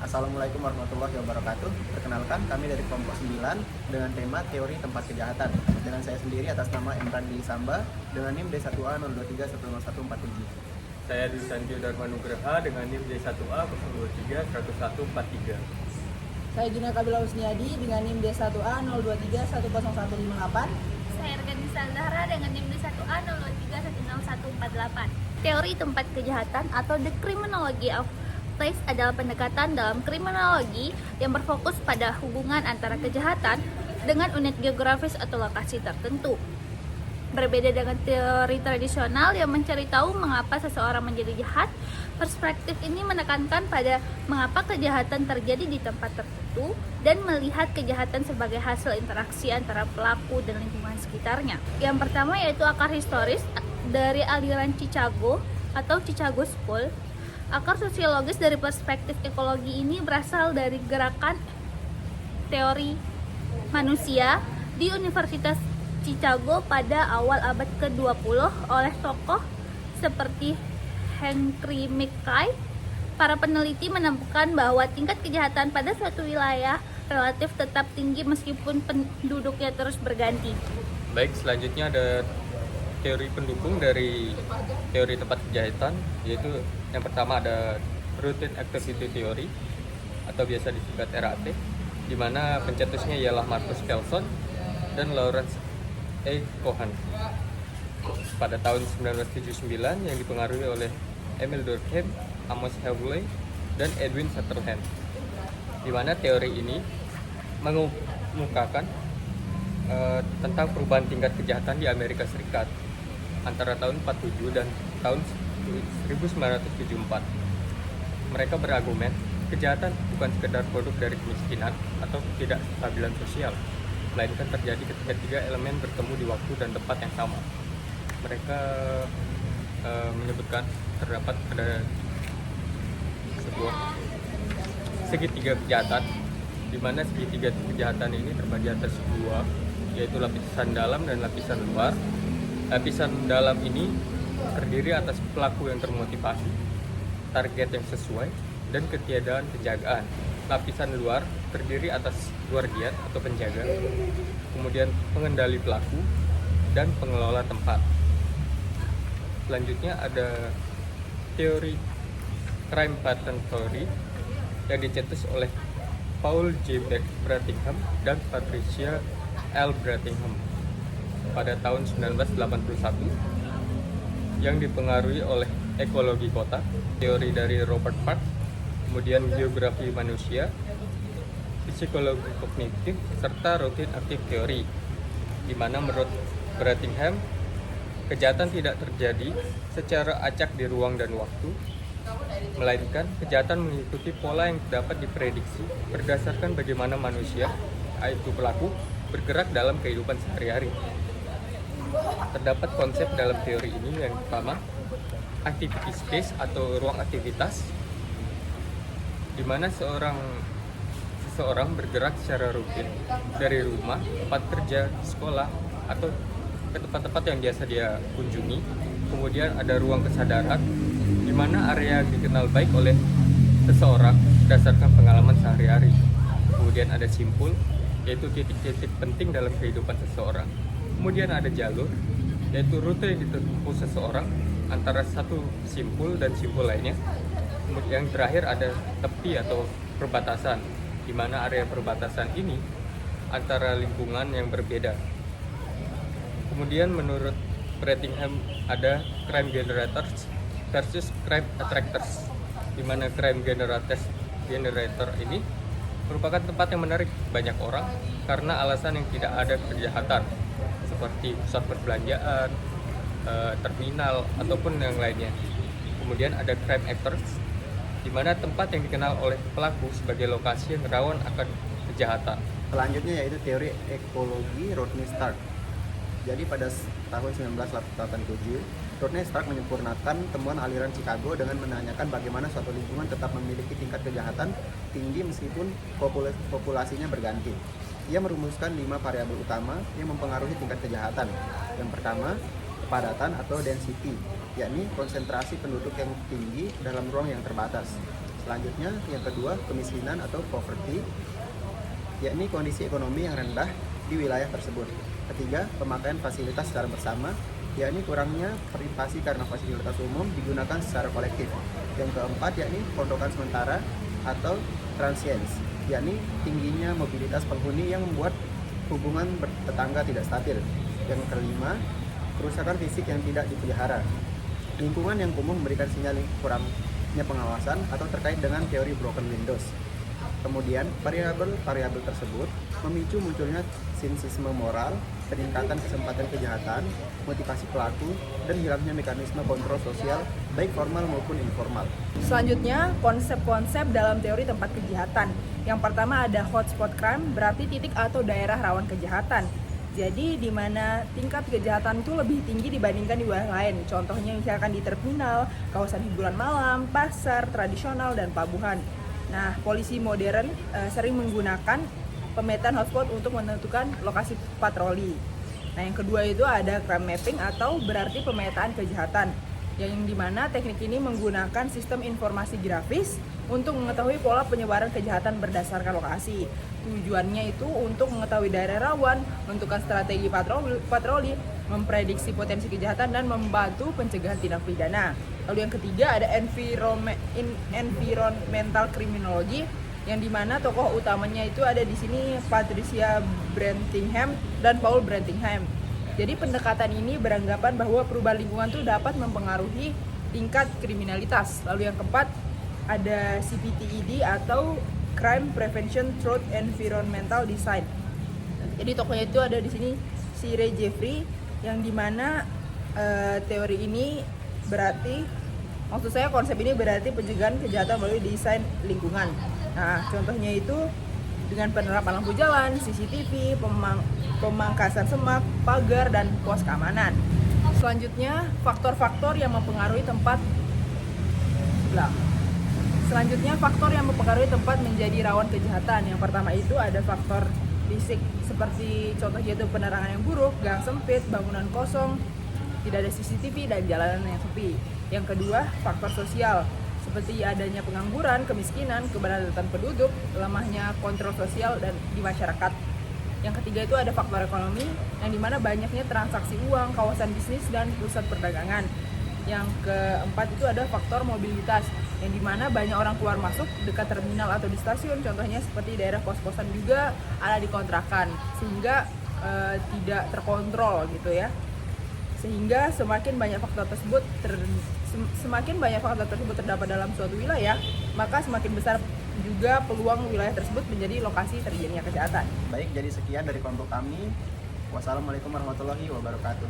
Assalamualaikum warahmatullahi wabarakatuh. Perkenalkan, kami dari kelompok 9 dengan tema teori tempat kejahatan. Dengan saya sendiri atas nama Emran Bilisamba dengan NIM D1A 023100147. Saya Dusanjo Darmanugraha dengan NIM D1A 0231143. Saya Gina Kabila Usniadi dengan NIM D1A 023101158. Saya Regani Saldahra dengan NIM D1A 023100148. Teori tempat kejahatan atau The Criminology of Place adalah pendekatan dalam kriminologi yang berfokus pada hubungan antara kejahatan dengan unit geografis atau lokasi tertentu. Berbeda dengan teori tradisional yang mencari tahu mengapa seseorang menjadi jahat, perspektif ini menekankan pada mengapa kejahatan terjadi di tempat tertentu dan melihat kejahatan sebagai hasil interaksi antara pelaku dan lingkungan sekitarnya. Yang pertama yaitu akar historis dari aliran Chicago atau Chicago School. Akar sosiologis dari perspektif ekologi ini berasal dari gerakan teori manusia di Universitas Chicago pada awal abad ke-20 oleh tokoh seperti Henry McKay. Para peneliti menemukan bahwa tingkat kejahatan pada suatu wilayah relatif tetap tinggi meskipun penduduknya terus berganti. Baik, selanjutnya ada teori pendukung dari teori tempat kejahatan, yaitu yang pertama ada Routine Activity Theory atau biasa disingkat RAT, di mana pencetusnya ialah Marcus Pelson dan Lawrence A. Cohen pada tahun 1979 yang dipengaruhi oleh Emil Durkheim, Amos Hawley, dan Edwin Sutherland, di mana teori ini mengemukakan tentang perubahan tingkat kejahatan di Amerika Serikat antara tahun 47 dan tahun 1974. Mereka berargumen kejahatan bukan sekedar produk dari kemiskinan atau ketidakstabilan sosial, melainkan terjadi ketika tiga elemen bertemu di waktu dan tempat yang sama. Mereka menyebutkan terdapat pada sebuah segitiga kejahatan, di mana segitiga kejahatan ini terbagi atas dua, yaitu lapisan dalam dan lapisan luar. Lapisan dalam ini terdiri atas pelaku yang termotivasi, target yang sesuai, dan ketiadaan penjagaan. Lapisan luar terdiri atas guardian atau penjaga, kemudian pengendali pelaku, dan pengelola tempat. Selanjutnya ada teori crime pattern theory yang dicetus oleh Paul J. Brattingham dan Patricia L. Brattingham pada tahun 1981, yang dipengaruhi oleh ekologi kota, teori dari Robert Park, kemudian geografi manusia, psikologi kognitif, serta routine active theory, di mana menurut Brattingham, kejahatan tidak terjadi secara acak di ruang dan waktu, melainkan kejahatan mengikuti pola yang dapat diprediksi berdasarkan bagaimana manusia, yaitu pelaku, bergerak dalam kehidupan sehari-hari. Terdapat konsep dalam teori ini yang pertama, activity space atau ruang aktivitas, di mana seseorang bergerak secara rutin dari rumah, tempat kerja, sekolah, atau ke tempat-tempat yang biasa dia kunjungi. Kemudian ada ruang kesadaran, di mana area dikenal baik oleh seseorang berdasarkan pengalaman sehari-hari. Kemudian ada simpul, yaitu titik-titik penting dalam kehidupan seseorang. Kemudian ada jalur, yaitu rute yang ditempuh seseorang antara satu simpul dan simpul lainnya. Kemudian yang terakhir ada tepi atau perbatasan, di mana area perbatasan ini antara lingkungan yang berbeda. Kemudian menurut Brattingham ada crime generators versus crime attractors, di mana crime generator ini merupakan tempat yang menarik banyak orang karena alasan yang tidak ada kejahatan, seperti pusat perbelanjaan, terminal, ataupun yang lainnya. Kemudian ada crime actors, di mana tempat yang dikenal oleh pelaku sebagai lokasi yang rawan akan kejahatan. Selanjutnya yaitu teori ekologi Rodney Stark. Jadi pada tahun 1987, Rodney Stark menyempurnakan temuan aliran Chicago dengan menanyakan bagaimana suatu lingkungan tetap memiliki tingkat kejahatan tinggi meskipun populasinya berganti. Ia merumuskan 5 variabel utama yang mempengaruhi tingkat kejahatan. Yang pertama, kepadatan atau density, yakni konsentrasi penduduk yang tinggi dalam ruang yang terbatas. Selanjutnya, yang kedua, kemiskinan atau poverty, yakni kondisi ekonomi yang rendah di wilayah tersebut. Ketiga, pemakaian fasilitas secara bersama, yakni kurangnya privasi karena fasilitas umum digunakan secara kolektif. Yang keempat, yakni pondokan sementara atau transience, yakni tingginya mobilitas penghuni yang membuat hubungan tetangga tidak stabil. Yang kelima, kerusakan fisik yang tidak dipelihara. Lingkungan yang kumuh memberikan sinyal kurangnya pengawasan atau terkait dengan teori broken windows. Kemudian, variabel-variabel tersebut memicu munculnya sinisme moral, peningkatan kesempatan kejahatan, motivasi pelaku, dan hilangnya mekanisme kontrol sosial baik formal maupun informal. Selanjutnya, konsep-konsep dalam teori tempat kejahatan. Yang pertama ada hotspot crime, berarti titik atau daerah rawan kejahatan. Jadi di mana tingkat kejahatan itu lebih tinggi dibandingkan di wilayah lain. Contohnya misalkan di terminal, kawasan hiburan malam, pasar tradisional, dan pelabuhan. Nah, polisi modern sering menggunakan pemetaan hotspot untuk menentukan lokasi patroli. Nah, yang kedua itu ada crime mapping atau berarti pemetaan kejahatan. Yang dimana teknik ini menggunakan sistem informasi grafis untuk mengetahui pola penyebaran kejahatan berdasarkan lokasi. Tujuannya itu untuk mengetahui daerah rawan, menentukan strategi patroli, memprediksi potensi kejahatan, dan membantu pencegahan tindak pidana. Lalu yang ketiga ada environmental criminology, yang dimana tokoh utamanya itu ada di sini Patricia Brettingham dan Paul Brettingham. Jadi pendekatan ini beranggapan bahwa perubahan lingkungan itu dapat mempengaruhi tingkat kriminalitas. Lalu yang keempat ada CPTED atau Crime Prevention Through Environmental Design. Jadi tokohnya itu ada di sini si Ray Jeffrey, yang dimana teori ini berarti, maksud saya konsep ini berarti pencegahan kejahatan melalui desain lingkungan. Nah, contohnya itu dengan penerapan lampu jalan, CCTV, pemangkasan semak, pagar, dan pos keamanan. Selanjutnya, faktor-faktor yang mempengaruhi tempat menjadi rawan kejahatan. Yang pertama itu ada faktor fisik, seperti contohnya itu penerangan yang buruk, gang sempit, bangunan kosong, tidak ada CCTV, dan jalanan yang sepi. Yang kedua, faktor sosial, seperti adanya pengangguran, kemiskinan, keberadaan penduduk, lemahnya kontrol sosial dan di masyarakat. Yang ketiga itu ada faktor ekonomi, yang dimana banyaknya transaksi uang, kawasan bisnis, dan pusat perdagangan. Yang keempat itu ada faktor mobilitas, yang dimana banyak orang keluar masuk dekat terminal atau di stasiun, contohnya seperti daerah kos-kosan juga ada di kontrakan, sehingga tidak terkontrol gitu ya. Sehingga semakin banyak faktor tersebut terdapat dalam suatu wilayah, maka semakin besar juga peluang wilayah tersebut menjadi lokasi terjadinya kejahatan. Baik, jadi sekian dari kelompok kami. Wassalamualaikum warahmatullahi wabarakatuh.